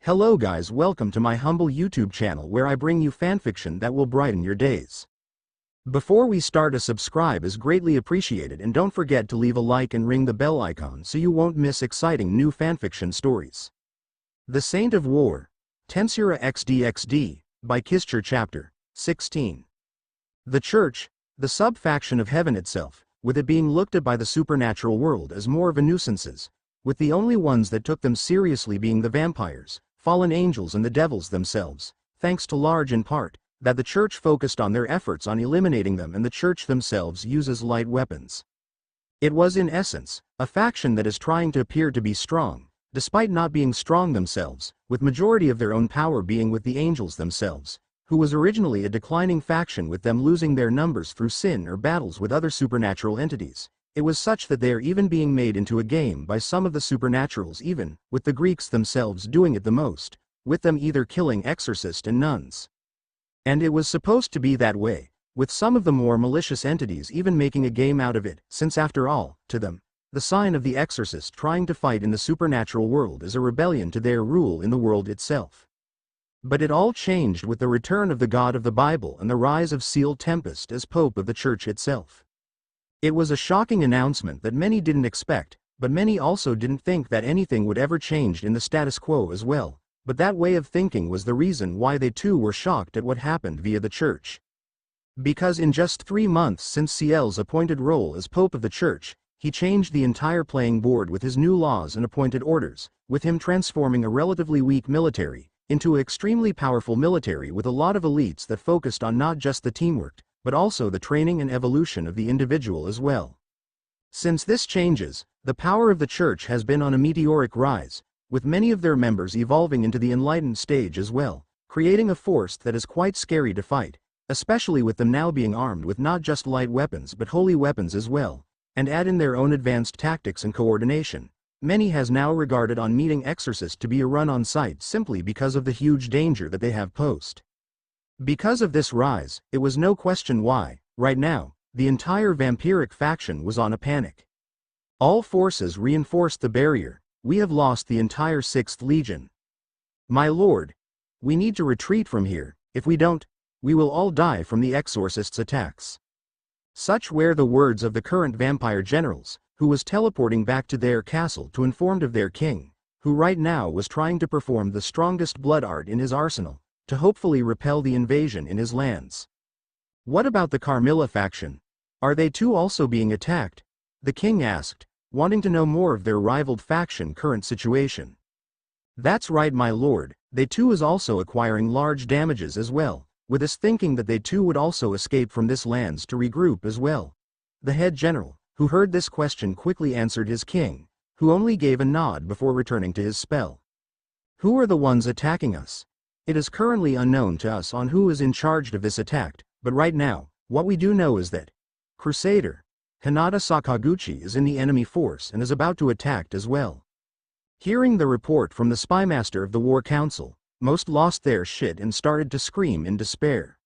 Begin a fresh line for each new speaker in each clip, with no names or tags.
Hello guys, welcome to my humble YouTube channel where I bring you fanfiction that will brighten your days. Before we start, a subscribe is greatly appreciated, and don't forget to leave a like and ring the bell icon so you won't miss exciting new fanfiction stories. The Saint of War, Tensura x DxD, by Kischur Chapter 16. The Church, the sub-faction of heaven itself, with it being looked at by the supernatural world as more of a nuisances, with the only ones that took them seriously being the vampires, fallen angels and the devils themselves, thanks to large in part, that the Church focused on their efforts on eliminating them, and the Church themselves uses light weapons. It was in essence, a faction that is trying to appear to be strong, despite not being strong themselves, with majority of their own power being with the angels themselves, who was originally a declining faction, with them losing their numbers through sin or battles with other supernatural entities. It was such that they are even being made into a game by some of the supernaturals, even, with the Greeks themselves doing it the most, with them either killing exorcists and nuns. And it was supposed to be that way, with some of the more malicious entities even making a game out of it, since after all, to them, the sign of the exorcist trying to fight in the supernatural world is a rebellion to their rule in the world itself. But it all changed with the return of the God of the Bible and the rise of Sealed Tempest as Pope of the Church itself. It was a shocking announcement that many didn't expect, but many also didn't think that anything would ever change in the status quo as well, but that way of thinking was the reason why they too were shocked at what happened via the Church. Because in just 3 months since Ciel's appointed role as Pope of the Church, he changed the entire playing board with his new laws and appointed orders, with him transforming a relatively weak military into an extremely powerful military with a lot of elites that focused on not just the teamwork, but also the training and evolution of the individual as well. Since this changes, the power of the Church has been on a meteoric rise, with many of their members evolving into the enlightened stage as well, creating a force that is quite scary to fight, especially with them now being armed with not just light weapons but holy weapons as well, and add in their own advanced tactics and coordination. Many has now regarded on meeting exorcist to be a run on sight simply because of the huge danger that they have posed. Because of this rise, it was no question why, right now, the entire vampiric faction was on a panic. All forces reinforced the barrier. We have lost the entire 6th Legion. My lord, we need to retreat from here. If we don't, we will all die from the exorcist's attacks. Such were the words of the current vampire generals, who was teleporting back to their castle to inform of their king, who right now was trying to perform the strongest blood art in his arsenal, to hopefully repel the invasion in his lands. What about the Carmilla faction? Are they too also being attacked? The king asked, wanting to know more of their rivaled faction current situation. That's right, my lord, they too is also acquiring large damages as well, with us thinking that they too would also escape from this lands to regroup as well. The head general, who heard this question, quickly answered his king, who only gave a nod before returning to his spell. Who are the ones attacking us? It is currently unknown to us on who is in charge of this attack, but right now, what we do know is that Crusader Hinata Sakaguchi is in the enemy force and is about to attack as well. Hearing the report from the spymaster of the war council, most lost their shit and started to scream in despair.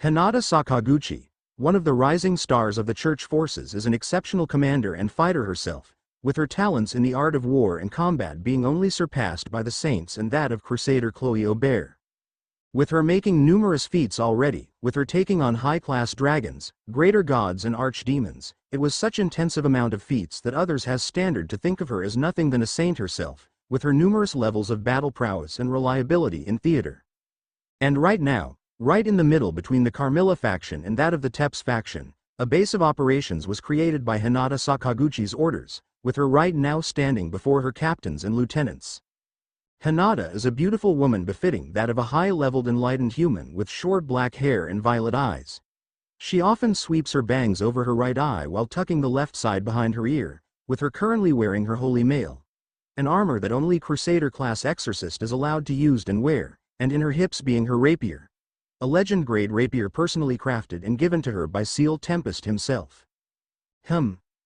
Hinata Sakaguchi, one of the rising stars of the Church forces, is an exceptional commander and fighter herself, with her talents in the art of war and combat being only surpassed by the saints and that of Crusader Chloe Aubert. With her making numerous feats already, with her taking on high-class dragons, greater gods and archdemons, it was such intensive amount of feats that others has standard to think of her as nothing than a saint herself, with her numerous levels of battle prowess and reliability in theater. And right now, right in the middle between the Carmilla faction and that of the Teps faction, a base of operations was created by Hinata Sakaguchi's orders, with her right now standing before her captains and lieutenants. Hinata is a beautiful woman befitting that of a high-leveled enlightened human with short black hair and violet eyes. She often sweeps her bangs over her right eye while tucking the left side behind her ear, with her currently wearing her holy mail, an armor that only Crusader-class exorcist is allowed to use and wear, and in her hips being her rapier, a legend-grade rapier personally crafted and given to her by Sealed Tempest himself.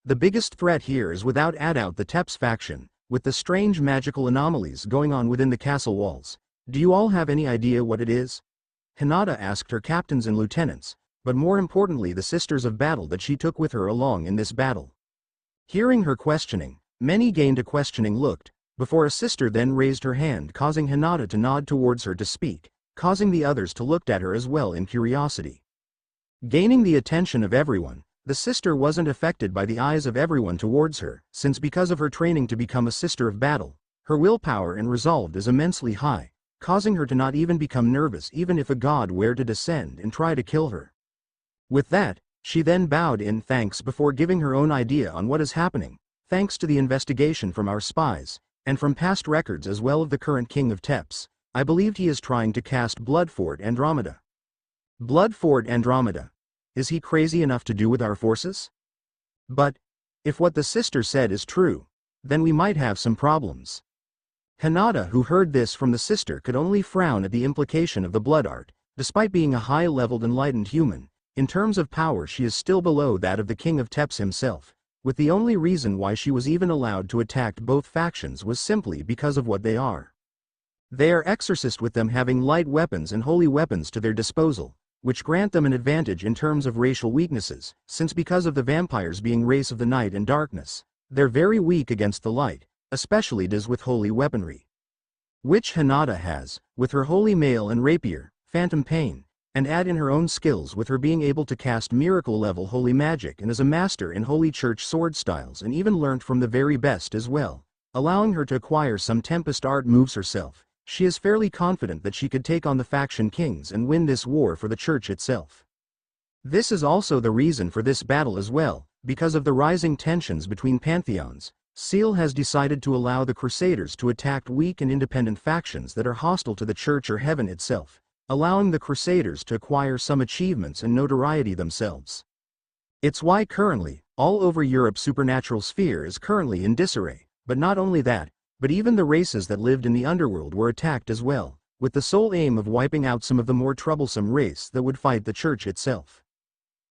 The biggest threat here is without a doubt the Teps faction, with the strange magical anomalies going on within the castle walls. Do you all have any idea what it is? Hinata asked her captains and lieutenants, but more importantly the sisters of battle that she took with her along in this battle. Hearing her questioning, many gained a questioning look, before a sister then raised her hand, causing Hinata to nod towards her to speak, causing the others to look at her as well in curiosity. Gaining the attention of everyone, the sister wasn't affected by the eyes of everyone towards her, since because of her training to become a sister of battle, her willpower and resolve is immensely high, causing her to not even become nervous even if a god were to descend and try to kill her. With that, she then bowed in thanks before giving her own idea on what is happening, thanks to the investigation from our spies, and from past records as well of the current king of Teps, I believed he is trying to cast Blood Fort Andromeda. Blood Fort Andromeda. Is he crazy enough to do with our forces? But, if what the sister said is true, then we might have some problems. Hinata, who heard this from the sister, could only frown at the implication of the blood art. Despite being a high-leveled enlightened human, in terms of power she is still below that of the king of Teps himself, with the only reason why she was even allowed to attack both factions was simply because of what they are. They are exorcists, with them having light weapons and holy weapons to their disposal, which grant them an advantage in terms of racial weaknesses, since because of the vampires being race of the night and darkness, they're very weak against the light, especially does with holy weaponry. Which Hinata has, with her holy mail and rapier, phantom pain, and add in her own skills with her being able to cast miracle-level holy magic and is a master in holy church sword styles and even learnt from the very best as well, allowing her to acquire some Tempest art moves herself. She is fairly confident that she could take on the faction kings and win this war for the church itself. This is also the reason for this battle as well, because of the rising tensions between pantheons. Seal has decided to allow the Crusaders to attack weak and independent factions that are hostile to the church or heaven itself, allowing the Crusaders to acquire some achievements and notoriety themselves. It's why currently, all over Europe's supernatural sphere is currently in disarray, but not only that, but even the races that lived in the underworld were attacked as well, with the sole aim of wiping out some of the more troublesome race that would fight the church itself.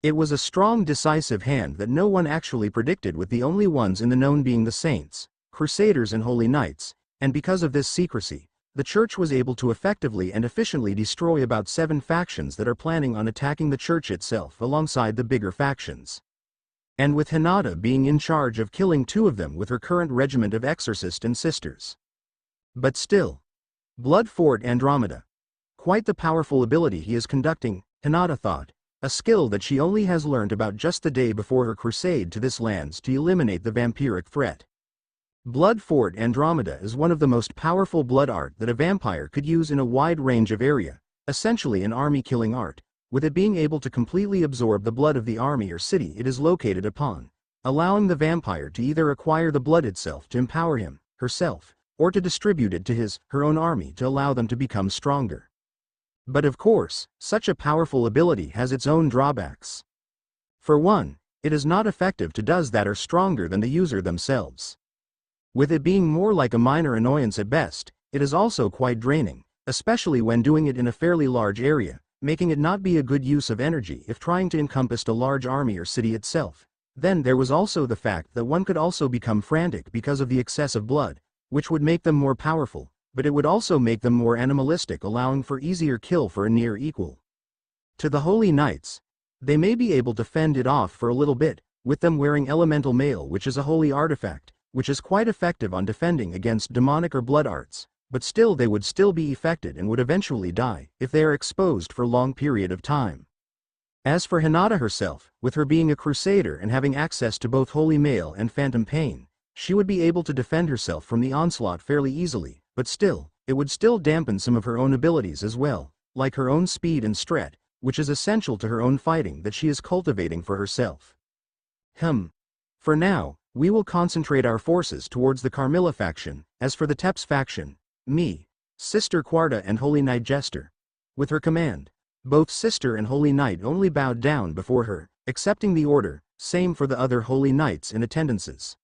It was a strong decisive hand that no one actually predicted, with the only ones in the known being the saints, Crusaders and Holy Knights, and because of this secrecy, the church was able to effectively and efficiently destroy about 7 factions that are planning on attacking the church itself alongside the bigger factions. And with Hinata being in charge of killing 2 of them with her current regiment of exorcists and sisters. But still, Blood Fort Andromeda. Quite the powerful ability he is conducting, Hinata thought, a skill that she only has learned about just the day before her crusade to this lands to eliminate the vampiric threat. Blood Fort Andromeda is one of the most powerful blood art that a vampire could use in a wide range of area, essentially an army killing art, with it being able to completely absorb the blood of the army or city it is located upon, allowing the vampire to either acquire the blood itself to empower him, herself, or to distribute it to her own army to allow them to become stronger. But of course, such a powerful ability has its own drawbacks. For one, it is not effective to those that are stronger than the user themselves. With it being more like a minor annoyance at best, it is also quite draining, especially when doing it in a fairly large area, making it not be a good use of energy if trying to encompass a large army or city itself. Then there was also the fact that one could also become frantic because of the excess of blood, which would make them more powerful, but it would also make them more animalistic, allowing for easier kill for a near equal. To the Holy Knights, they may be able to fend it off for a little bit, with them wearing elemental mail, which is a holy artifact, which is quite effective on defending against demonic or blood arts, but still they would still be affected and would eventually die if they are exposed for a long period of time. As for Hinata herself, with her being a crusader and having access to both holy mail and phantom pain, she would be able to defend herself from the onslaught fairly easily, but still, it would still dampen some of her own abilities as well, like her own speed and stret, which is essential to her own fighting that she is cultivating for herself. For now, we will concentrate our forces towards the Carmilla faction. As for the Teps faction, me, Sister Quarta and Holy Knight Jester. With her command, both Sister and Holy Knight only bowed down before her, accepting the order, same for the other Holy Knights in attendances.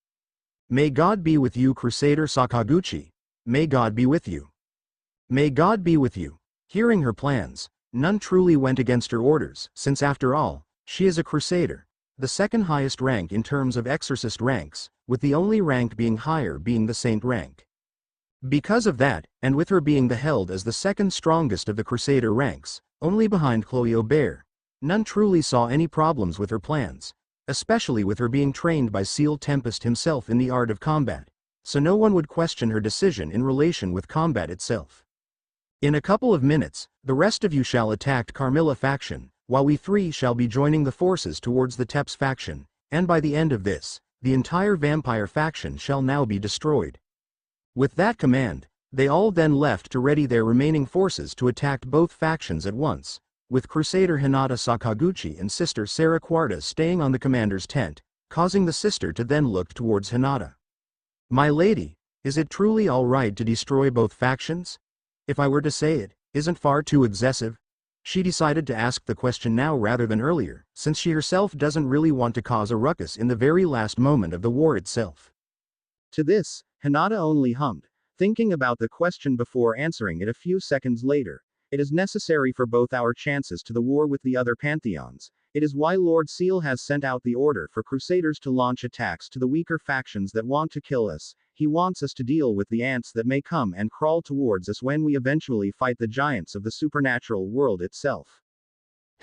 May God be with you, Crusader Sakaguchi. May God be with you. May God be with you. Hearing her plans, none truly went against her orders, since after all, she is a Crusader, the second highest rank in terms of exorcist ranks, with the only rank being higher being the Saint rank. Because of that, and with her being held as the second strongest of the Crusader ranks, only behind Chloe Aubert, none truly saw any problems with her plans, especially with her being trained by Seal Tempest himself in the art of combat, so no one would question her decision in relation with combat itself. In a couple of minutes, the rest of you shall attack Carmilla faction, while we three shall be joining the forces towards the Teps faction, and by the end of this, the entire vampire faction shall now be destroyed. With that command, they all then left to ready their remaining forces to attack both factions at once, with Crusader Hinata Sakaguchi and sister Sarah Quarta staying on the commander's tent, causing the sister to then look towards Hinata. "My lady, is it truly all right to destroy both factions? If I were to say it, isn't far too excessive?" She decided to ask the question now rather than earlier, since she herself doesn't really want to cause a ruckus in the very last moment of the war itself. To this, Hinata only hummed, thinking about the question before answering it a few seconds later. "It is necessary for both our chances to the war with the other pantheons. It is why Lord Seal has sent out the order for Crusaders to launch attacks to the weaker factions that want to kill us. He wants us to deal with the ants that may come and crawl towards us when we eventually fight the giants of the supernatural world itself."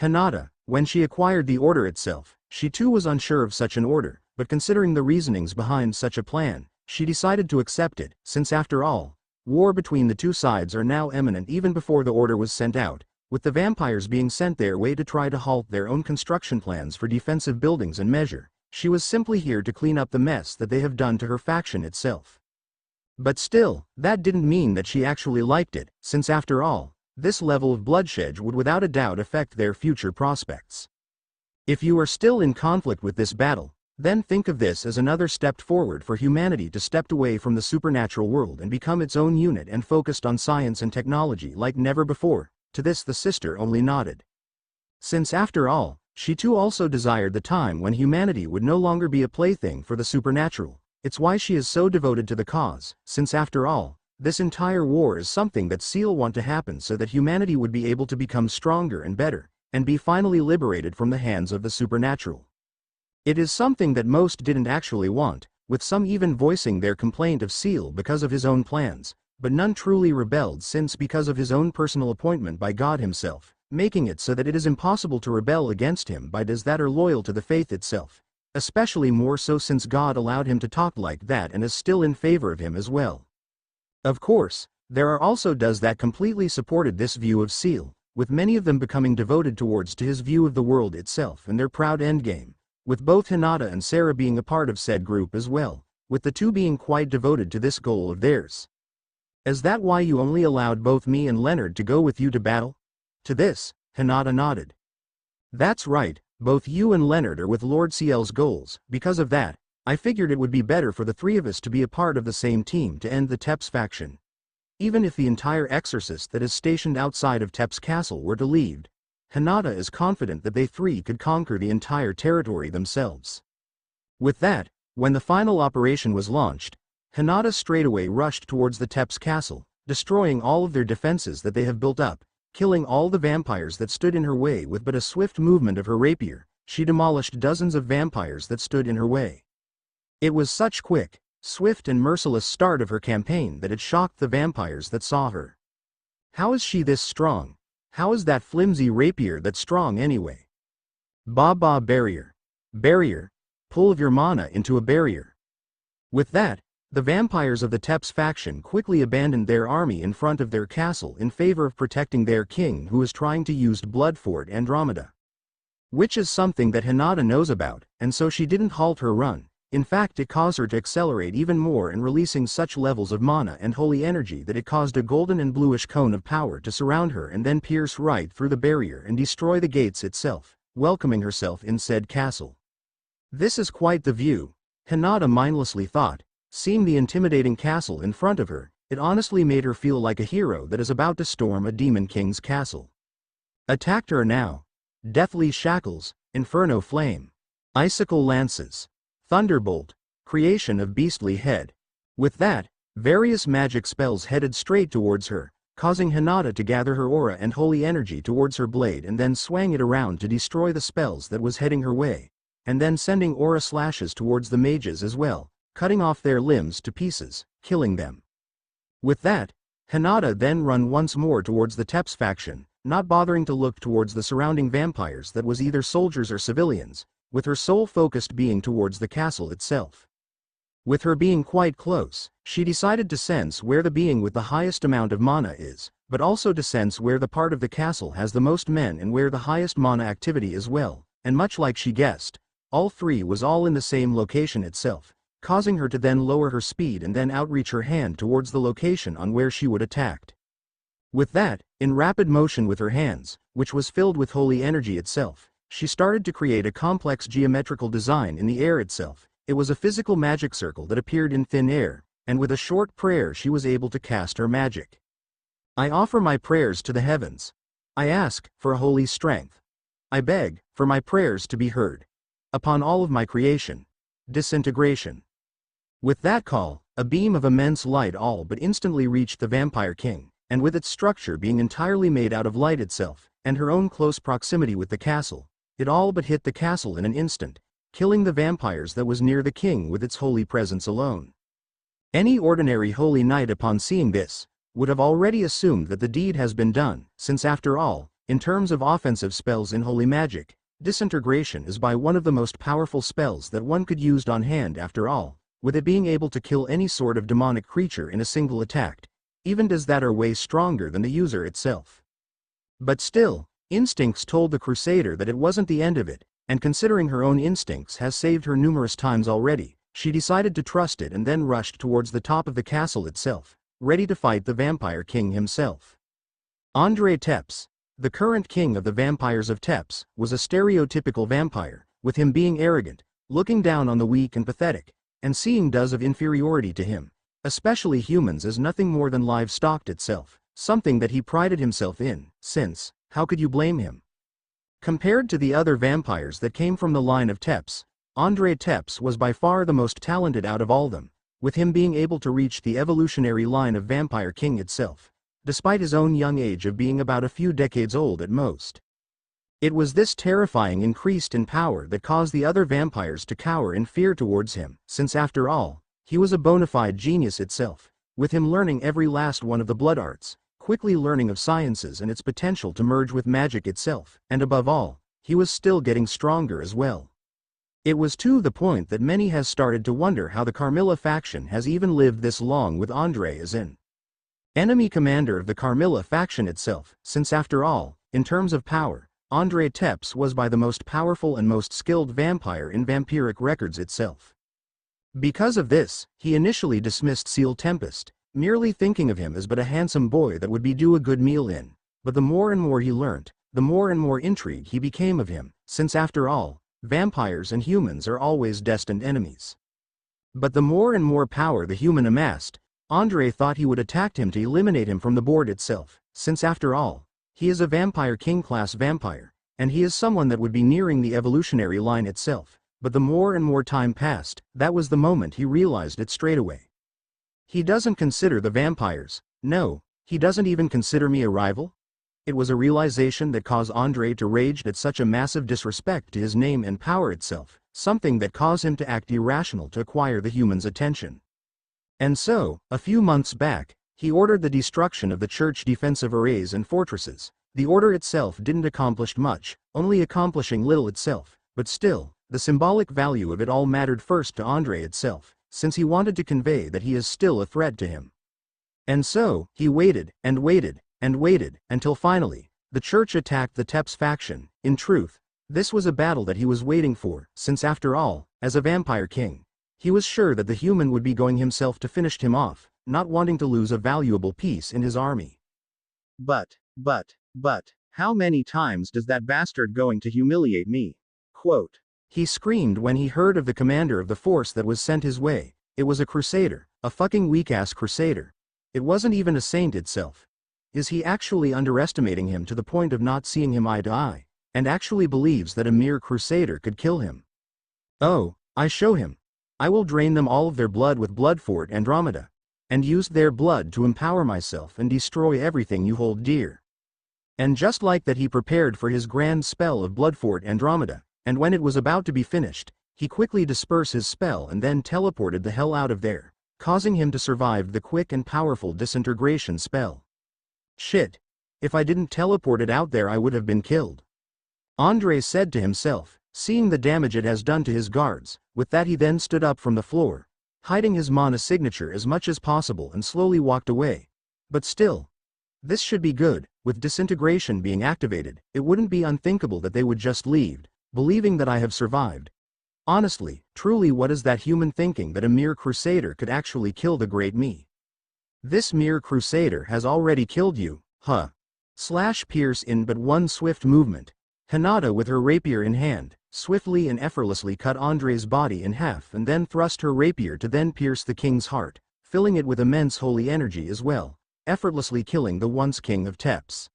Hinata, when she acquired the order itself, she too was unsure of such an order, but considering the reasonings behind such a plan, she decided to accept it, since after all, war between the two sides are now imminent even before the order was sent out, with the vampires being sent their way to try to halt their own construction plans for defensive buildings and measure. She was simply here to clean up the mess that they have done to her faction itself. But still, that didn't mean that she actually liked it, since after all, this level of bloodshed would without a doubt affect their future prospects. If you are still in conflict with this battle, then think of this as another step forward for humanity to step away from the supernatural world and become its own unit and focused on science and technology like never before. To this the sister only nodded. Since after all, she too also desired the time when humanity would no longer be a plaything for the supernatural. It's why she is so devoted to the cause, since after all, this entire war is something that Seal want to happen so that humanity would be able to become stronger and better, and be finally liberated from the hands of the supernatural. It is something that most didn't actually want, with some even voicing their complaint of Seal because of his own plans, but none truly rebelled since because of his own personal appointment by God himself, making it so that it is impossible to rebel against him by those that are loyal to the faith itself, especially more so since God allowed him to talk like that and is still in favor of him as well. Of course, there are also those that completely supported this view of Seal, with many of them becoming devoted towards to his view of the world itself and their proud endgame, with both Hinata and Sarah being a part of said group as well, with the two being quite devoted to this goal of theirs. "Is that why you only allowed both me and Leonard to go with you to battle?" To this, Hinata nodded. "That's right, both you and Leonard are with Lord Ciel's goals. Because of that, I figured it would be better for the three of us to be a part of the same team to end the Teps faction. Even if the entire exorcist that is stationed outside of Teps Castle were to leave, Hinata is confident that they three could conquer the entire territory themselves." With that, when the final operation was launched, Hinata straightaway rushed towards the Teps Castle, destroying all of their defenses that they have built up, killing all the vampires that stood in her way with but a swift movement of her rapier. She demolished dozens of vampires that stood in her way. It was such quick, swift and merciless start of her campaign that it shocked the vampires that saw her. How is she this strong? How is that flimsy rapier that strong anyway? Ba barrier. Barrier. Pull of your mana into a barrier. With that, the vampires of the Teps faction quickly abandoned their army in front of their castle in favor of protecting their king who is trying to use blood fort Andromeda. Which is something that Hinata knows about, and so she didn't halt her run. In fact, it caused her to accelerate even more in releasing such levels of mana and holy energy that it caused a golden and bluish cone of power to surround her and then pierce right through the barrier and destroy the gates itself, welcoming herself in said castle. This is quite the view, Hinata mindlessly thought. Seeing the intimidating castle in front of her, it honestly made her feel like a hero that is about to storm a demon king's castle. Attacked her now. Deathly shackles, inferno flame, icicle lances, thunderbolt, creation of beastly head. With that, various magic spells headed straight towards her, causing Hinata to gather her aura and holy energy towards her blade and then swang it around to destroy the spells that was heading her way, and then sending aura slashes towards the mages as well, cutting off their limbs to pieces, killing them. With that, Hinata then run once more towards the Teps faction, not bothering to look towards the surrounding vampires that was either soldiers or civilians, with her sole focused being towards the castle itself. With her being quite close, she decided to sense where the being with the highest amount of mana is, but also to sense where the part of the castle has the most men and where the highest mana activity as well, and much like she guessed, all three was all in the same location itself, causing her to then lower her speed and then outreach her hand towards the location on where she would attack. With that, in rapid motion with her hands, which was filled with holy energy itself, she started to create a complex geometrical design in the air itself. It was a physical magic circle that appeared in thin air, and with a short prayer she was able to cast her magic. I offer my prayers to the heavens. I ask for a holy strength. I beg for my prayers to be heard. Upon all of my creation. Disintegration. With that call, a beam of immense light all but instantly reached the Vampire King, and with its structure being entirely made out of light itself, and her own close proximity with the castle, it all but hit the castle in an instant, killing the vampires that was near the king with its holy presence alone. Any ordinary holy knight upon seeing this, would have already assumed that the deed has been done, since after all, in terms of offensive spells in holy magic, disintegration is by one of the most powerful spells that one could use on hand after all, with it being able to kill any sort of demonic creature in a single attack, even does that are way stronger than the user itself. But still, instincts told the Crusader that it wasn't the end of it, and considering her own instincts has saved her numerous times already, she decided to trust it and then rushed towards the top of the castle itself, ready to fight the Vampire King himself. Andre Tepes, the current king of the vampires of Tepes, was a stereotypical vampire, with him being arrogant, looking down on the weak and pathetic, and seeing does of inferiority to him, especially humans, as nothing more than livestock itself, something that he prided himself in, since, how could you blame him? Compared to the other vampires that came from the line of Tepes, Andre Tepes was by far the most talented out of all them, with him being able to reach the evolutionary line of Vampire King itself, despite his own young age of being about a few decades old at most. It was this terrifying increase in power that caused the other vampires to cower in fear towards him, since after all, he was a bona fide genius itself, with him learning every last one of the blood arts, quickly learning of sciences and its potential to merge with magic itself, and above all, he was still getting stronger as well. It was to the point that many has started to wonder how the Carmilla faction has even lived this long with Andre as an enemy commander of the Carmilla faction itself, since after all, in terms of power, Andre Tepes was by the most powerful and most skilled vampire in vampiric records itself. Because of this, he initially dismissed Seal Tempest, merely thinking of him as but a handsome boy that would be due a good meal in, but the more and more he learnt, the more and more intrigued he became of him, since after all, vampires and humans are always destined enemies. But the more and more power the human amassed, Andre thought he would attack him to eliminate him from the board itself, since after all, he is a Vampire King class vampire, and he is someone that would be nearing the evolutionary line itself, but the more and more time passed, that was the moment he realized it straight away. He doesn't consider the vampires, no, he doesn't even consider me a rival? It was a realization that caused Andre to rage at such a massive disrespect to his name and power itself, something that caused him to act irrational to acquire the human's attention. And so, a few months back, he ordered the destruction of the church defensive arrays and fortresses. The order itself didn't accomplish much, only accomplishing little itself, but still, the symbolic value of it all mattered first to Andre itself, since he wanted to convey that he is still a threat to him. And so, he waited, and waited, and waited, until finally, the church attacked the Tepes faction. In truth, this was a battle that he was waiting for, since after all, as a Vampire King, he was sure that the human would be going himself to finish him off, not wanting to lose a valuable piece in his army. But, how many times does that bastard going to humiliate me? Quote. He screamed when he heard of the commander of the force that was sent his way. It was a Crusader, a fucking weak-ass Crusader. It wasn't even a saint itself. Is he actually underestimating him to the point of not seeing him eye to eye, and actually believes that a mere Crusader could kill him? Oh, I show him. I will drain them all of their blood with Bloodfort Andromeda, and use their blood to empower myself and destroy everything you hold dear. And just like that he prepared for his grand spell of Bloodfort Andromeda, and when it was about to be finished, he quickly dispersed his spell and then teleported the hell out of there, causing him to survive the quick and powerful disintegration spell. Shit. If I didn't teleport it out there I would have been killed. Andre said to himself, seeing the damage it has done to his guards. With that he then stood up from the floor, hiding his mana signature as much as possible and slowly walked away. But still, this should be good. With disintegration being activated, it wouldn't be unthinkable that they would just leave, believing that I have survived. Honestly, truly, what is that human thinking that a mere Crusader could actually kill the great me? This mere Crusader has already killed you, huh? Slash pierce in but one swift movement. Hinata, with her rapier in hand, swiftly and effortlessly cut Andre's body in half and then thrust her rapier to then pierce the king's heart, filling it with immense holy energy as well, effortlessly killing the once king of Teps.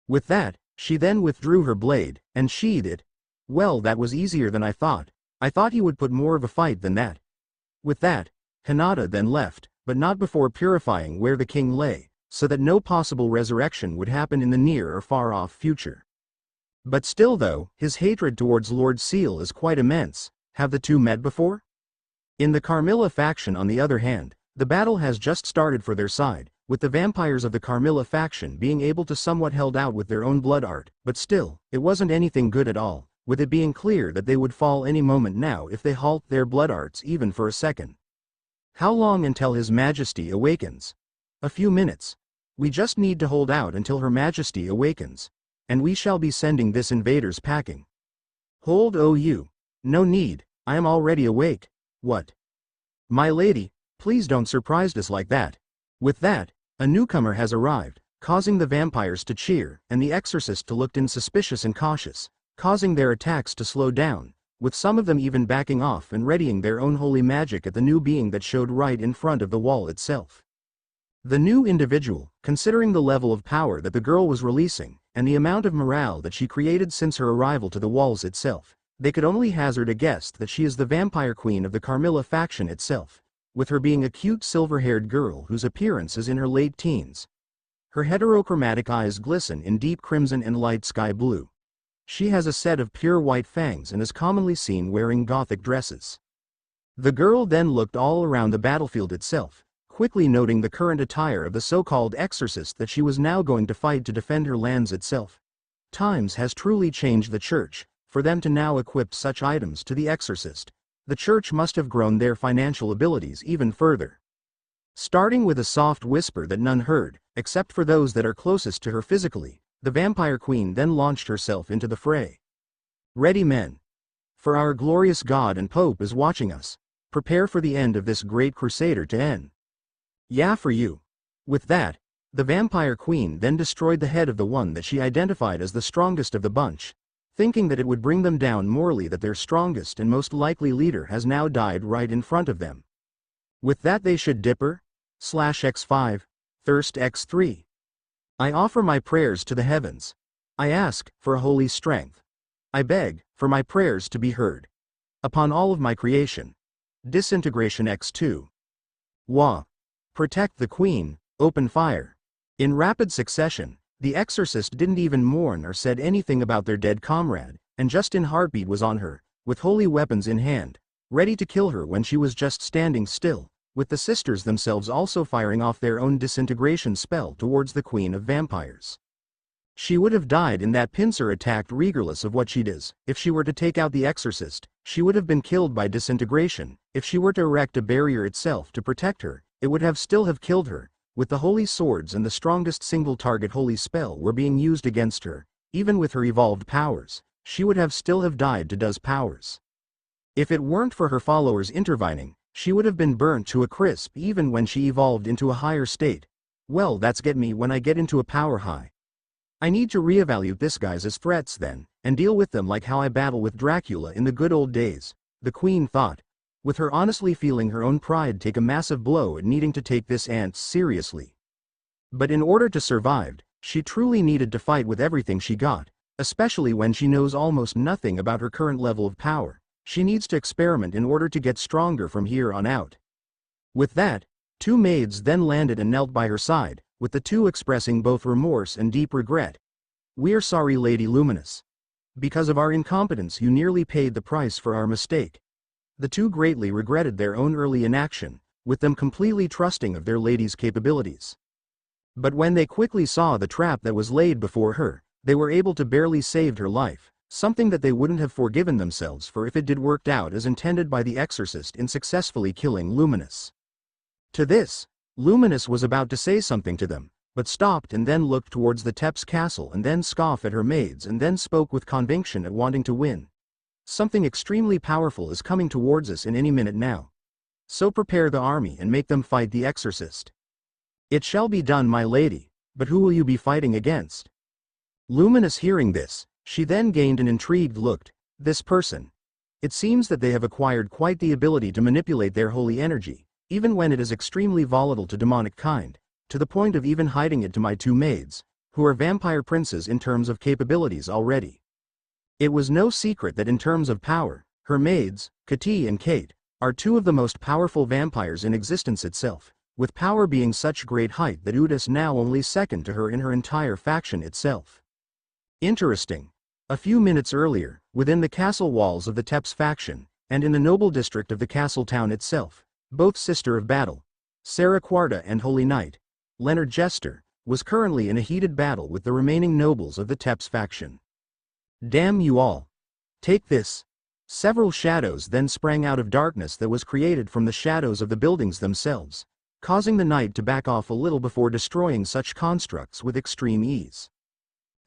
With that, she then withdrew her blade, and sheathed it. Well, that was easier than I thought. I thought he would put more of a fight than that. With that, Hinata then left, but not before purifying where the king lay, so that no possible resurrection would happen in the near or far-off future. But still though, his hatred towards Lord Seal is quite immense. Have the two met before? In the Carmilla faction, on the other hand, the battle has just started for their side, with the vampires of the Carmilla faction being able to somewhat held out with their own blood art, but still, it wasn't anything good at all, with it being clear that they would fall any moment now if they halt their blood arts even for a second. How long until His Majesty awakens? A few minutes. We just need to hold out until Her Majesty awakens, and we shall be sending this invaders packing. Hold, oh you. No need, I am already awake. What? My lady, please don't surprise us like that. With that, a newcomer has arrived, causing the vampires to cheer, and the exorcist to look in suspicious and cautious, causing their attacks to slow down, with some of them even backing off and readying their own holy magic at the new being that showed right in front of the wall itself. The new individual, considering the level of power that the girl was releasing, and the amount of morale that she created since her arrival to the walls itself, they could only hazard a guess that she is the vampire queen of the Carmilla faction itself, with her being a cute silver-haired girl whose appearance is in her late teens. Her heterochromatic eyes glisten in deep crimson and light sky blue. She has a set of pure white fangs and is commonly seen wearing gothic dresses. The girl then looked all around the battlefield itself, quickly noting the current attire of the so-called exorcist that she was now going to fight to defend her lands itself. Times has truly changed the church, for them to now equip such items to the exorcist. The church must have grown their financial abilities even further. Starting with a soft whisper that none heard, except for those that are closest to her physically, the vampire queen then launched herself into the fray. Ready, men. For our glorious God and Pope is watching us. Prepare for the end of this great crusader to end. Yeah, for you. With that, the vampire queen then destroyed the head of the one that she identified as the strongest of the bunch, thinking that it would bring them down morally that their strongest and most likely leader has now died right in front of them. With that they should dipper, /x5, thirst x3. I offer my prayers to the heavens. I ask for a holy strength. I beg for my prayers to be heard. Upon all of my creation. Disintegration x2. Wah. Protect the queen, open fire. In rapid succession, the exorcist didn't even mourn or said anything about their dead comrade, and just in heartbeat was on her, with holy weapons in hand, ready to kill her when she was just standing still, with the sisters themselves also firing off their own disintegration spell towards the queen of vampires. She would have died in that pincer attack regardless of what she does. If she were to take out the exorcist, she would have been killed by disintegration. If she were to erect a barrier itself to protect her, it would have still have killed her, with the holy swords and the strongest single target holy spell were being used against her. Even with her evolved powers, she would have still have died to those powers. If it weren't for her followers intervening, she would have been burnt to a crisp even when she evolved into a higher state. Well, that's get me when I get into a power high. I need to reevaluate this guys as threats then, and deal with them like how I battle with Dracula in the good old days, the queen thought, with her honestly feeling her own pride take a massive blow at needing to take this ant seriously. But in order to survive, she truly needed to fight with everything she got, especially when she knows almost nothing about her current level of power. She needs to experiment in order to get stronger from here on out. With that, two maids then landed and knelt by her side, with the two expressing both remorse and deep regret. "We're sorry, Lady Luminous. Because of our incompetence you nearly paid the price for our mistake." The two greatly regretted their own early inaction, with them completely trusting of their lady's capabilities. But when they quickly saw the trap that was laid before her, they were able to barely save her life, something that they wouldn't have forgiven themselves for if it did worked out as intended by the exorcist in successfully killing Luminous. To this, Luminous was about to say something to them, but stopped and then looked towards the Tep's castle and then scoffed at her maids and then spoke with conviction at wanting to win. Something extremely powerful is coming towards us in any minute now. So prepare the army and make them fight the exorcist. It shall be done, my lady, but who will you be fighting against? Luminous hearing this, she then gained an intrigued look. This person. It seems that they have acquired quite the ability to manipulate their holy energy, even when it is extremely volatile to demonic kind, to the point of even hiding it to my two maids, who are vampire princes in terms of capabilities already. It was no secret that in terms of power, her maids, Kati and Kate, are two of the most powerful vampires in existence itself, with power being such great height that Udis now only second to her in her entire faction itself. Interesting. A few minutes earlier, within the castle walls of the Tep's faction, and in the noble district of the castle town itself, both Sister of Battle, Sarah Quarta and Holy Knight, Leonard Jester, was currently in a heated battle with the remaining nobles of the Tep's faction. Damn you all. Take this. Several shadows then sprang out of darkness that was created from the shadows of the buildings themselves, causing the knight to back off a little before destroying such constructs with extreme ease.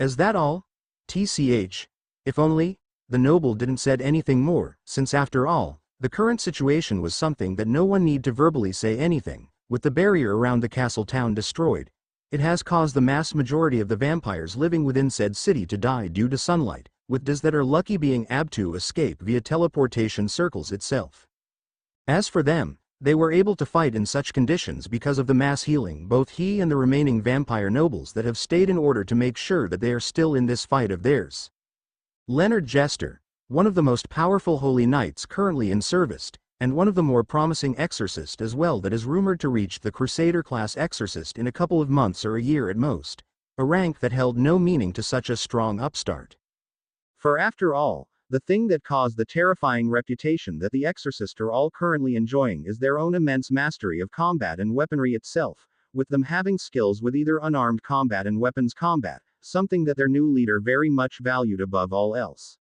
Is that all? TCH. If only, the noble didn't said anything more, since after all, the current situation was something that no one need to verbally say anything. With the barrier around the castle town destroyed, it has caused the mass majority of the vampires living within said city to die due to sunlight, with those that are lucky being able to escape via teleportation circles itself. As for them, they were able to fight in such conditions because of the mass healing both he and the remaining vampire nobles that have stayed in order to make sure that they are still in this fight of theirs. Leonard Jester, one of the most powerful holy knights currently in service, and one of the more promising exorcists as well, that is rumored to reach the Crusader class exorcist in a couple of months or a year at most, a rank that held no meaning to such a strong upstart. For after all, the thing that caused the terrifying reputation that the exorcists are all currently enjoying is their own immense mastery of combat and weaponry itself, with them having skills with either unarmed combat and weapons combat, something that their new leader very much valued above all else.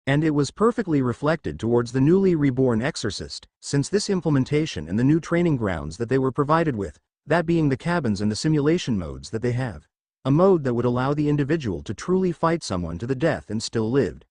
And it was perfectly reflected towards the newly reborn exorcist, since this implementation and the new training grounds that they were provided with, that being the cabins and the simulation modes that they have, a mode that would allow the individual to truly fight someone to the death and still lived.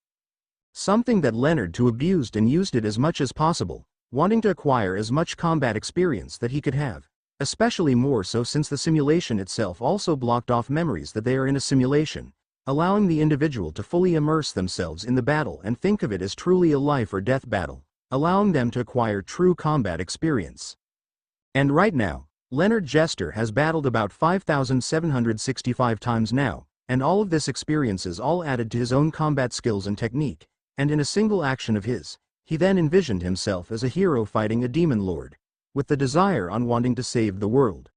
Something that Leonard too abused and used it as much as possible, wanting to acquire as much combat experience that he could have, especially more so since the simulation itself also blocked off memories that they are in a simulation, allowing the individual to fully immerse themselves in the battle and think of it as truly a life or death battle, allowing them to acquire true combat experience. And right now, Leonard Jester has battled about 5,765 times now, and all of this experience is all added to his own combat skills and technique, and in a single action of his, he then envisioned himself as a hero fighting a demon lord, with the desire on wanting to save the world.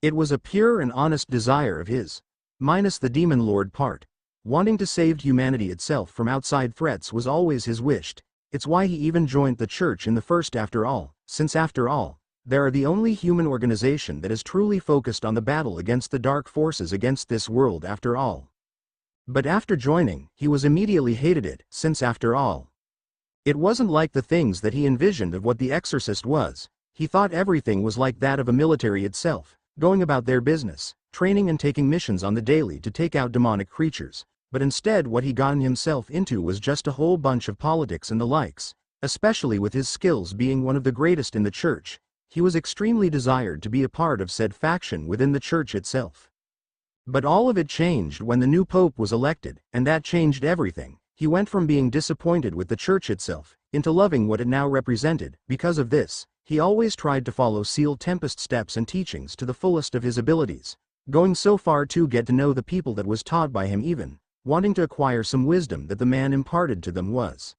It was a pure and honest desire of his, minus the demon lord part. Wanting to save humanity itself from outside threats was always his wish. It's why he even joined the church in the first after all, since after all, they are the only human organization that is truly focused on the battle against the dark forces against this world after all. But after joining, he was immediately hated it, since after all, it wasn't like the things that he envisioned of what the exorcist was. He thought everything was like that of a military itself, going about their business, training and taking missions on the daily to take out demonic creatures, but instead what he gotten himself into was just a whole bunch of politics and the likes, especially with his skills being one of the greatest in the church. He was extremely desired to be a part of said faction within the church itself. But all of it changed when the new pope was elected, and that changed everything. He went from being disappointed with the church itself, into loving what it now represented. Because of this, he always tried to follow Seal Tempest's steps and teachings to the fullest of his abilities, going so far to get to know the people that was taught by him, even wanting to acquire some wisdom that the man imparted to them was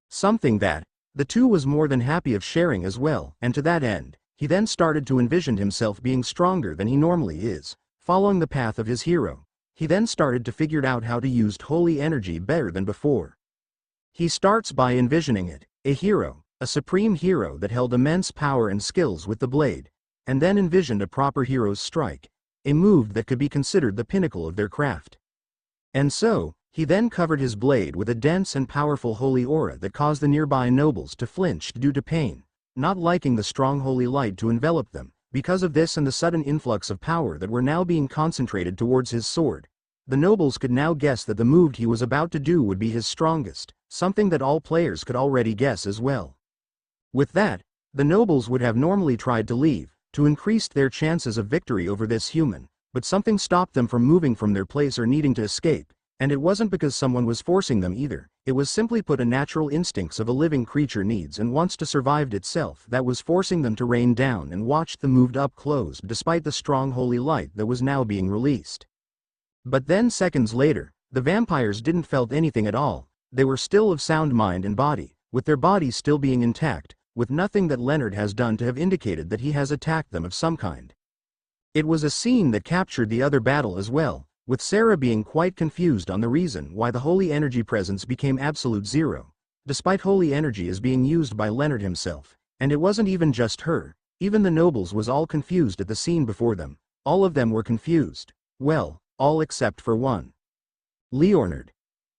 something that the two was more than happy of sharing as well, and to that end, he then started to envision himself being stronger than he normally is, following the path of his hero. He then started to figure out how to use holy energy better than before. He starts by envisioning it, a hero, a supreme hero that held immense power and skills with the blade, and then envisioned a proper hero's strike, a move that could be considered the pinnacle of their craft. And so, He then covered his blade with a dense and powerful holy aura that caused the nearby nobles to flinch due to pain, not liking the strong holy light to envelop them. Because of this and the sudden influx of power that were now being concentrated towards his sword, the nobles could now guess that the move he was about to do would be his strongest, something that all players could already guess as well. With that, the nobles would have normally tried to leave, to increase their chances of victory over this human, but something stopped them from moving from their place or needing to escape, and it wasn't because someone was forcing them either, it was simply put a natural instincts of a living creature needs and wants to survive itself that was forcing them to rain down and watch the moved up close despite the strong holy light that was now being released. But then seconds later, the vampires didn't felt anything at all, they were still of sound mind and body, with their bodies still being intact, with nothing that Leonard has done to have indicated that he has attacked them of some kind. It was a scene that captured the other battle as well, with Sarah being quite confused on the reason why the holy energy presence became absolute zero, despite holy energy is being used by Leonard himself, and it wasn't even just her, even the nobles was all confused at the scene before them, all of them were confused, well, all except for one. Leonard.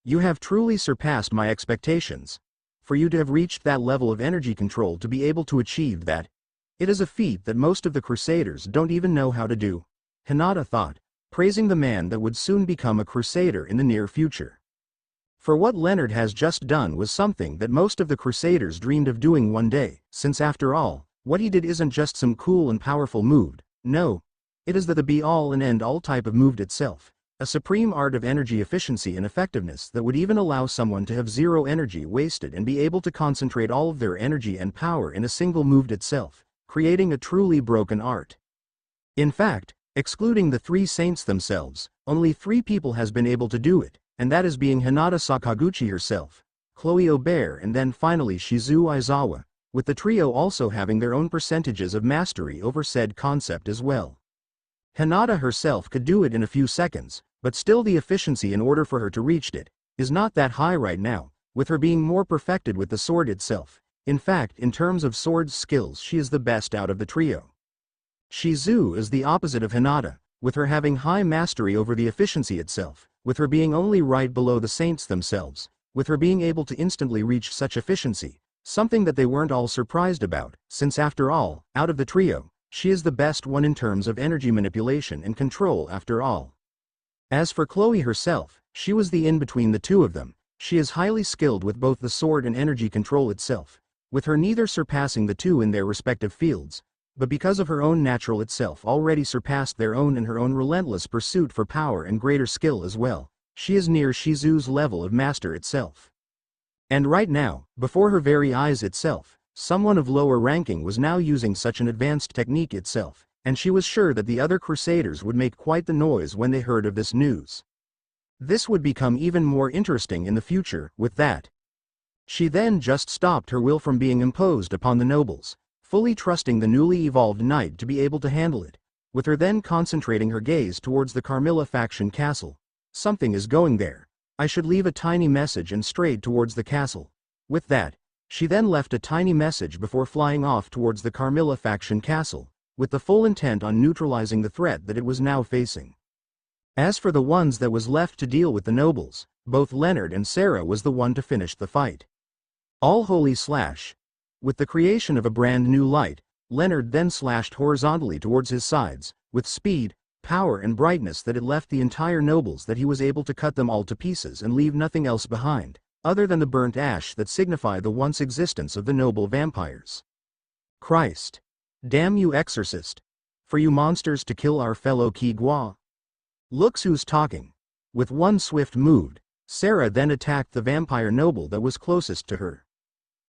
You have truly surpassed my expectations. For you to have reached that level of energy control to be able to achieve that, it is a feat that most of the Crusaders don't even know how to do, Hinata thought, praising the man that would soon become a Crusader in the near future. For what Leonard has just done was something that most of the Crusaders dreamed of doing one day, since after all, what he did isn't just some cool and powerful move, no, it is the be-all and end-all type of move itself, a supreme art of energy efficiency and effectiveness that would even allow someone to have zero energy wasted and be able to concentrate all of their energy and power in a single move itself, creating a truly broken art. In fact, excluding the three saints themselves, only 3 people has been able to do it, and that is being Hinata Sakaguchi herself, Chloe Aubert and then finally Shizu Aizawa, with the trio also having their own percentages of mastery over said concept as well. Hinata herself could do it in a few seconds, but still the efficiency in order for her to reach it, is not that high right now, with her being more perfected with the sword itself. In fact, in terms of sword skills she is the best out of the trio. Shizu is the opposite of Hinata, with her having high mastery over the efficiency itself, with her being only right below the saints themselves, with her being able to instantly reach such efficiency, something that they weren't all surprised about, since after all, out of the trio, she is the best one in terms of energy manipulation and control after all. As for Chloe herself, she was the in-between the two of them, she is highly skilled with both the sword and energy control itself, with her neither surpassing the two in their respective fields, but because of her own natural itself already surpassed their own in her own relentless pursuit for power and greater skill as well, she is near Shizu's level of master itself. And right now, before her very eyes itself, someone of lower ranking was now using such an advanced technique itself, and she was sure that the other Crusaders would make quite the noise when they heard of this news. This would become even more interesting in the future, with that. She then just stopped her will from being imposed upon the nobles, fully trusting the newly evolved knight to be able to handle it, with her then concentrating her gaze towards the Carmilla faction castle. Something is going there. I should leave a tiny message and strayed towards the castle. With that, she then left a tiny message before flying off towards the Carmilla faction castle, with the full intent on neutralizing the threat that it was now facing. As for the ones that was left to deal with the nobles, both Leonard and Sarah was the one to finish the fight. All holy slash. With the creation of a brand new light, Leonard then slashed horizontally towards his sides, with speed, power and brightness that it left the entire nobles that he was able to cut them all to pieces and leave nothing else behind, other than the burnt ash that signify the once existence of the noble vampires. Christ. Damn you exorcist. For you monsters to kill our fellow Kigwa. Looks who's talking. With one swift move, Sarah then attacked the vampire noble that was closest to her.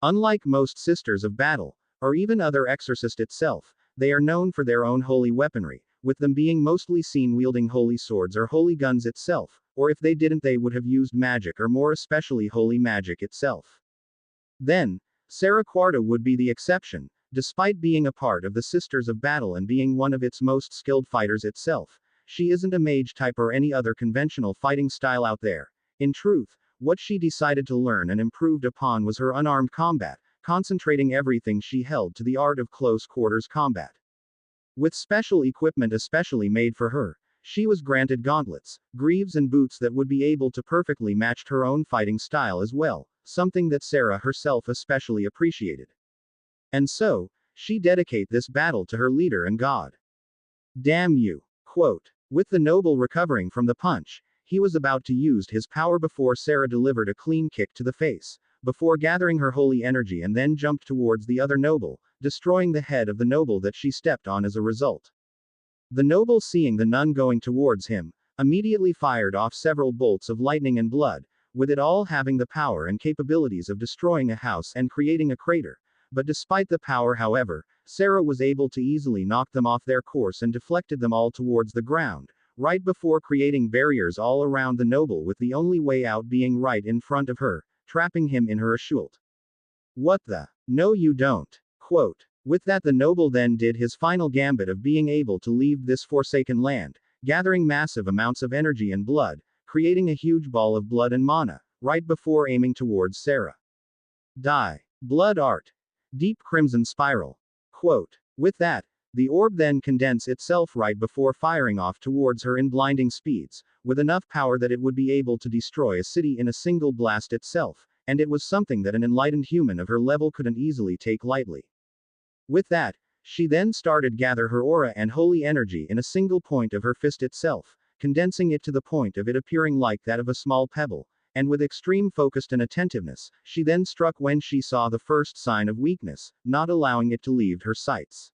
Unlike most sisters of battle, or even other exorcist itself, they are known for their own holy weaponry, with them being mostly seen wielding holy swords or holy guns itself, or if they didn't they would have used magic or more especially holy magic itself. Then, Sarah Quarta would be the exception, despite being a part of the Sisters of Battle and being one of its most skilled fighters itself. She isn't a mage type or any other conventional fighting style out there. In truth, what she decided to learn and improved upon was her unarmed combat, concentrating everything she held to the art of close quarters combat. With special equipment especially made for her, she was granted gauntlets, greaves and boots that would be able to perfectly match her own fighting style as well, something that Sarah herself especially appreciated. And so, she dedicate this battle to her leader and god. Damn you. Quote. With the noble recovering from the punch, he was about to use his power before Sarah delivered a clean kick to the face, before gathering her holy energy and then jumped towards the other noble, destroying the head of the noble that she stepped on as a result. The noble, seeing the nun going towards him, immediately fired off several bolts of lightning and blood, with it all having the power and capabilities of destroying a house and creating a crater. But despite the power, however, Sarah was able to easily knock them off their course and deflected them all towards the ground, right before creating barriers all around the noble, with the only way out being right in front of her, trapping him in her shield. What the? No, you don't. Quote. With that, the noble then did his final gambit of being able to leave this forsaken land, gathering massive amounts of energy and blood, creating a huge ball of blood and mana, right before aiming towards Sarah. Die. Blood art. Deep crimson spiral. Quote. With that, the orb then condensed itself right before firing off towards her in blinding speeds, with enough power that it would be able to destroy a city in a single blast itself, and it was something that an enlightened human of her level couldn't easily take lightly. With that, she then started gather her aura and holy energy in a single point of her fist itself, condensing it to the point of it appearing like that of a small pebble, and with extreme focused and attentiveness, she then struck when she saw the first sign of weakness, not allowing it to leave her sights.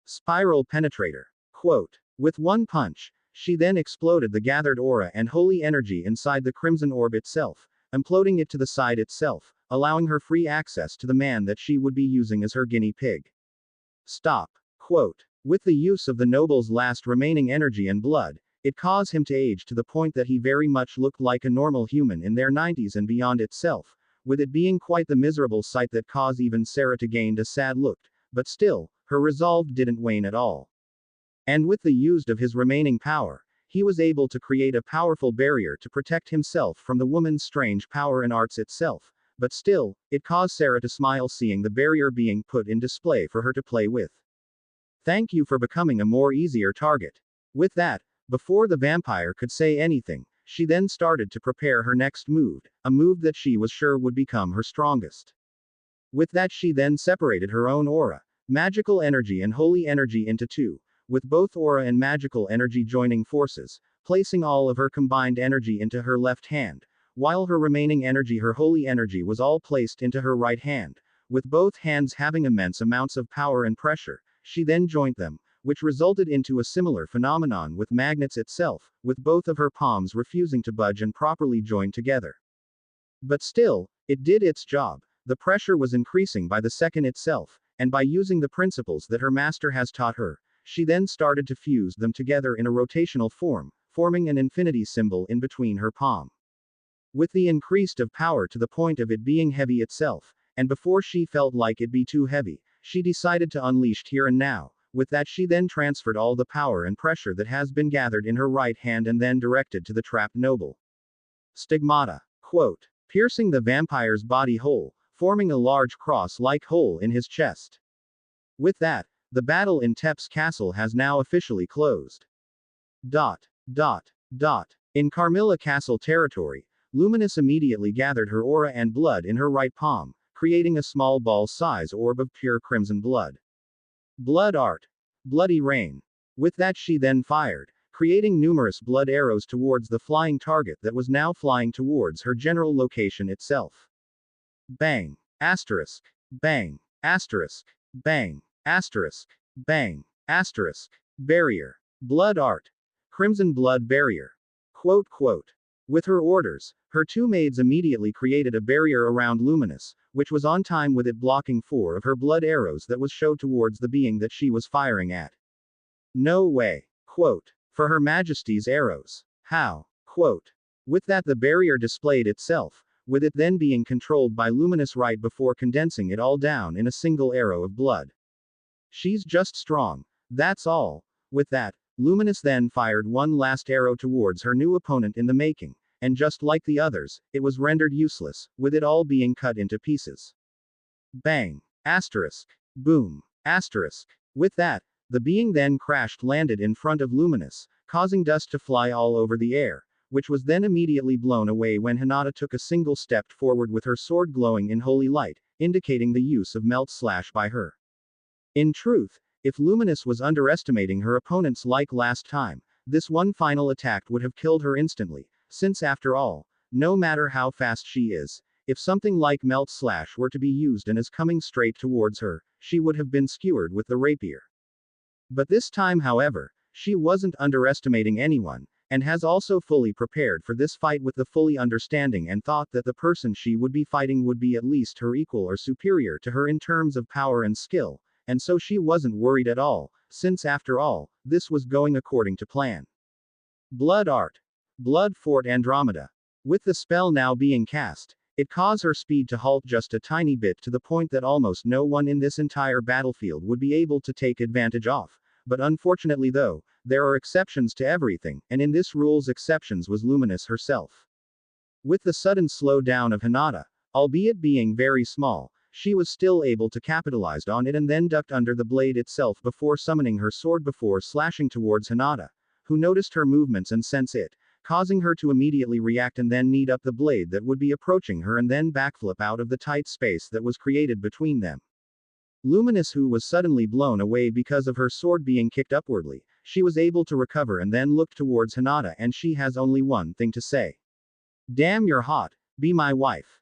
Spiral penetrator. Quote. With one punch, she then exploded the gathered aura and holy energy inside the crimson orb itself, imploding it to the side itself, allowing her free access to the man that she would be using as her guinea pig. Stop. Quote. With the use of the noble's last remaining energy and blood, it caused him to age to the point that he very much looked like a normal human in their 90s and beyond itself, with it being quite the miserable sight that caused even Sarah to gain a sad look, but still, her resolve didn't wane at all. And with the use of his remaining power, he was able to create a powerful barrier to protect himself from the woman's strange power and arts itself, but still, it caused Sarah to smile seeing the barrier being put in display for her to play with. Thank you for becoming a more easier target. With that, before the vampire could say anything, she then started to prepare her next move, a move that she was sure would become her strongest. With that, she then separated her own aura, magical energy and holy energy into two, with both aura and magical energy joining forces, placing all of her combined energy into her left hand, while her remaining energy, her holy energy, was all placed into her right hand, with both hands having immense amounts of power and pressure. She then joined them, which resulted into a similar phenomenon with magnets itself, with both of her palms refusing to budge and properly join together. But still, it did its job. The pressure was increasing by the second itself, and by using the principles that her master has taught her, she then started to fuse them together in a rotational form, forming an infinity symbol in between her palm. With the increased of power to the point of it being heavy itself, and before she felt like it be too heavy, she decided to unleash here and now. With that, she then transferred all the power and pressure that has been gathered in her right hand and then directed to the trapped noble. Stigmata. Quote. Piercing the vampire's body whole, forming a large cross-like hole in his chest. With that, the battle in Tep's castle has now officially closed. In Carmilla Castle territory, Luminous immediately gathered her aura and blood in her right palm, creating a small ball-size orb of pure crimson blood. Blood art. Bloody rain. With that, she then fired, creating numerous blood arrows towards the flying target that was now flying towards her general location itself. Bang. Asterisk. Bang. Asterisk. Bang. Asterisk. Bang. Asterisk. Barrier. Blood art. Crimson blood barrier. Quote. With her orders, her two maids immediately created a barrier around Luminous, which was on time with it blocking 4 of her blood arrows that was showed towards the being that she was firing at. No way. Quote. For her majesty's arrows. How? Quote. With that, the barrier displayed itself, with it then being controlled by Luminous right before condensing it all down in a single arrow of blood. She's just strong. That's all. With that, Luminous then fired one last arrow towards her new opponent in the making, and just like the others, it was rendered useless, with it all being cut into pieces. Bang. Asterisk. Boom. Asterisk. With that, the being then crashed landed in front of Luminous, causing dust to fly all over the air, which was then immediately blown away when Hinata took a single step forward with her sword glowing in holy light, indicating the use of Melt Slash by her. In truth, if Luminous was underestimating her opponents like last time, this one final attack would have killed her instantly, since after all, no matter how fast she is, if something like Melt Slash were to be used and is coming straight towards her, she would have been skewered with the rapier. But this time, however, she wasn't underestimating anyone, and has also fully prepared for this fight with the fully understanding and thought that the person she would be fighting would be at least her equal or superior to her in terms of power and skill, and so she wasn't worried at all, since after all, this was going according to plan. Blood Art. Blood Fort Andromeda. With the spell now being cast, it caused her speed to halt just a tiny bit to the point that almost no one in this entire battlefield would be able to take advantage of. But unfortunately though, there are exceptions to everything, and in this rule's exceptions was Luminous herself. With the sudden slowdown of Hinata, albeit being very small, she was still able to capitalize on it and then ducked under the blade itself before summoning her sword before slashing towards Hinata, who noticed her movements and sense it, causing her to immediately react and then knead up the blade that would be approaching her and then backflip out of the tight space that was created between them. Luminous, who was suddenly blown away because of her sword being kicked upwardly, she was able to recover and then looked towards Hinata, and she has only one thing to say. Damn, you're hot, be my wife.